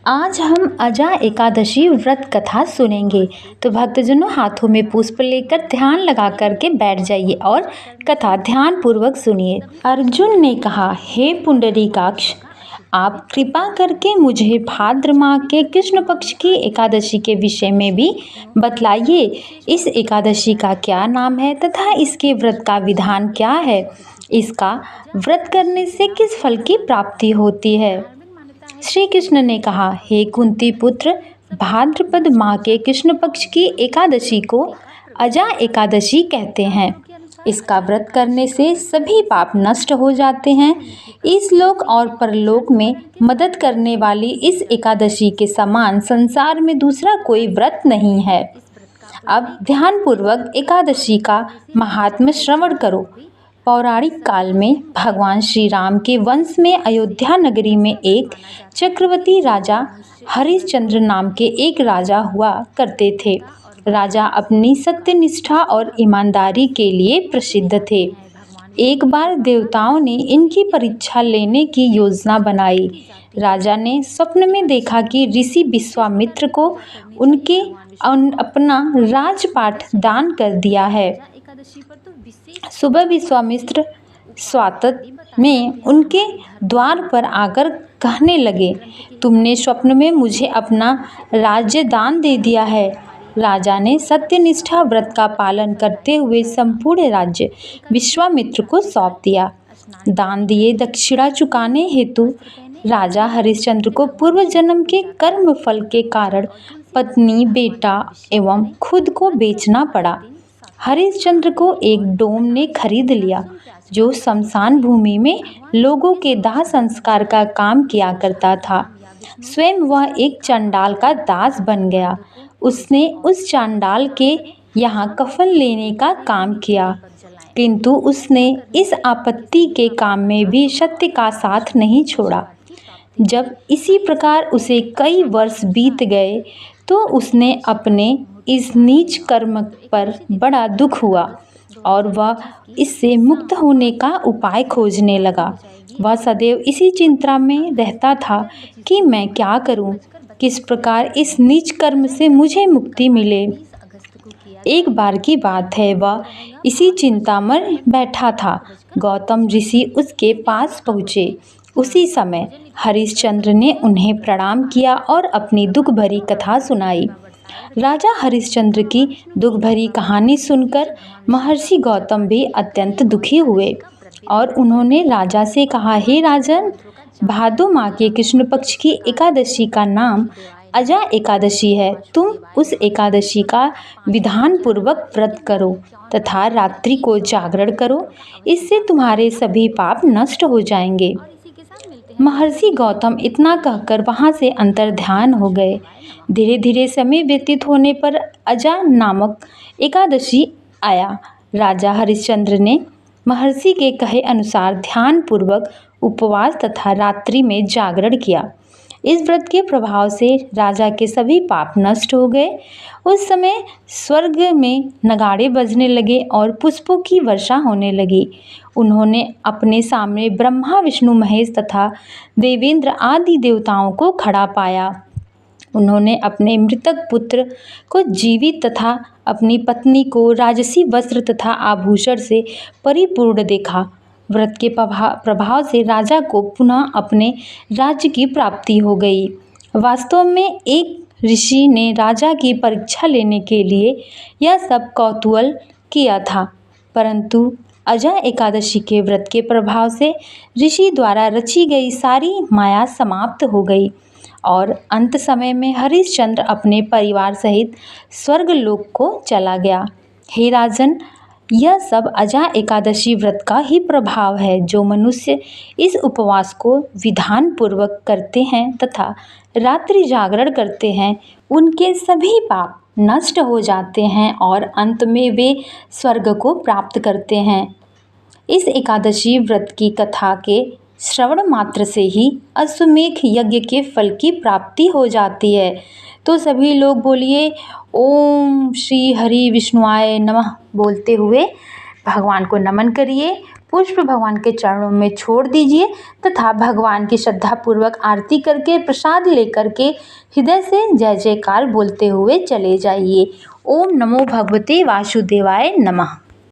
आज हम अजा एकादशी व्रत कथा सुनेंगे। तो भक्तजनों, हाथों में पुष्प लेकर ध्यान लगा करके बैठ जाइए और कथा ध्यान पूर्वक सुनिए। अर्जुन ने कहा, हे पुंडरीकाक्ष, आप कृपा करके मुझे भाद्र माह के कृष्ण पक्ष की एकादशी के विषय में भी बतलाइए। इस एकादशी का क्या नाम है तथा इसके व्रत का विधान क्या है? इसका व्रत करने से किस फल की प्राप्ति होती है? श्री कृष्ण ने कहा, हे कुंती पुत्र, भाद्रपद माह के कृष्ण पक्ष की एकादशी को अजा एकादशी कहते हैं। इसका व्रत करने से सभी पाप नष्ट हो जाते हैं। इस लोक और परलोक में मदद करने वाली इस एकादशी के समान संसार में दूसरा कोई व्रत नहीं है। अब ध्यानपूर्वक एकादशी का महात्म्य श्रवण करो। पौराणिक काल में भगवान श्री राम के वंश में अयोध्या नगरी में एक चक्रवर्ती राजा हरिश्चंद्र नाम के एक राजा हुआ करते थे। राजा अपनी सत्यनिष्ठा और ईमानदारी के लिए प्रसिद्ध थे। एक बार देवताओं ने इनकी परीक्षा लेने की योजना बनाई। राजा ने स्वप्न में देखा कि ऋषि विश्वामित्र को उनके अपना राजपाट दान कर दिया है। सुबह विश्वामित्र स्वागत में उनके द्वार पर आकर कहने लगे, तुमने स्वप्न में मुझे अपना राज्य दान दे दिया है। राजा ने सत्यनिष्ठा व्रत का पालन करते हुए संपूर्ण राज्य विश्वामित्र को सौंप दिया। दान दिए दक्षिणा चुकाने हेतु राजा हरिश्चंद्र को पूर्व जन्म के कर्म फल के कारण पत्नी, बेटा एवं खुद को बेचना पड़ा। हरिश्चंद्र को एक डोम ने खरीद लिया जो शमशान भूमि में लोगों के दाह संस्कार का काम किया करता था। स्वयं वह एक चांडाल का दास बन गया। उसने उस चांडाल के यहाँ कफन लेने का काम किया, किंतु उसने इस आपत्ति के काम में भी सत्य का साथ नहीं छोड़ा। जब इसी प्रकार उसे कई वर्ष बीत गए तो उसने अपने इस नीच कर्म पर बड़ा दुख हुआ और वह इससे मुक्त होने का उपाय खोजने लगा। वह सदैव इसी चिंता में रहता था कि मैं क्या करूं, किस प्रकार इस नीच कर्म से मुझे मुक्ति मिले। एक बार की बात है, वह इसी चिंता में बैठा था। गौतम ऋषि उसके पास पहुँचे। उसी समय हरिश्चंद्र ने उन्हें प्रणाम किया और अपनी दुख भरी कथा सुनाई। राजा हरिश्चंद्र की दुख भरी कहानी सुनकर महर्षि गौतम भी अत्यंत दुखी हुए और उन्होंने राजा से कहा, हे राजन, भादो माह के कृष्ण पक्ष की एकादशी का नाम अजा एकादशी है। तुम उस एकादशी का विधान पूर्वक व्रत करो तथा रात्रि को जागरण करो। इससे तुम्हारे सभी पाप नष्ट हो जाएंगे। महर्षि गौतम इतना कहकर वहां से अंतर्ध्यान हो गए। धीरे धीरे समय व्यतीत होने पर अजा नामक एकादशी आया। राजा हरिश्चंद्र ने महर्षि के कहे अनुसार ध्यान पूर्वक उपवास तथा रात्रि में जागरण किया। इस व्रत के प्रभाव से राजा के सभी पाप नष्ट हो गए। उस समय स्वर्ग में नगाड़े बजने लगे और पुष्पों की वर्षा होने लगी। उन्होंने अपने सामने ब्रह्मा, विष्णु, महेश तथा देवेंद्र आदि देवताओं को खड़ा पाया। उन्होंने अपने मृतक पुत्र को जीवित तथा अपनी पत्नी को राजसी वस्त्र तथा आभूषण से परिपूर्ण देखा। व्रत के प्रभाव से राजा को पुनः अपने राज्य की प्राप्ति हो गई। वास्तव में एक ऋषि ने राजा की परीक्षा लेने के लिए यह सब कौतूहल किया था, परंतु अजा एकादशी के व्रत के प्रभाव से ऋषि द्वारा रची गई सारी माया समाप्त हो गई और अंत समय में हरिश्चंद्र अपने परिवार सहित स्वर्गलोक को चला गया। हे राजन, यह सब अजा एकादशी व्रत का ही प्रभाव है। जो मनुष्य इस उपवास को विधान पूर्वक करते हैं तथा रात्रि जागरण करते हैं, उनके सभी पाप नष्ट हो जाते हैं और अंत में वे स्वर्ग को प्राप्त करते हैं। इस एकादशी व्रत की कथा के श्रवण मात्र से ही अश्वमेध यज्ञ के फल की प्राप्ति हो जाती है। तो सभी लोग बोलिए, ओम श्री हरि विष्णुआय नमः बोलते हुए भगवान को नमन करिए। पुष्प भगवान के चरणों में छोड़ दीजिए तथा भगवान की श्रद्धापूर्वक आरती करके प्रसाद लेकर के हृदय से जय जयकार बोलते हुए चले जाइए। ओम नमो भगवते वासुदेवाय नमः।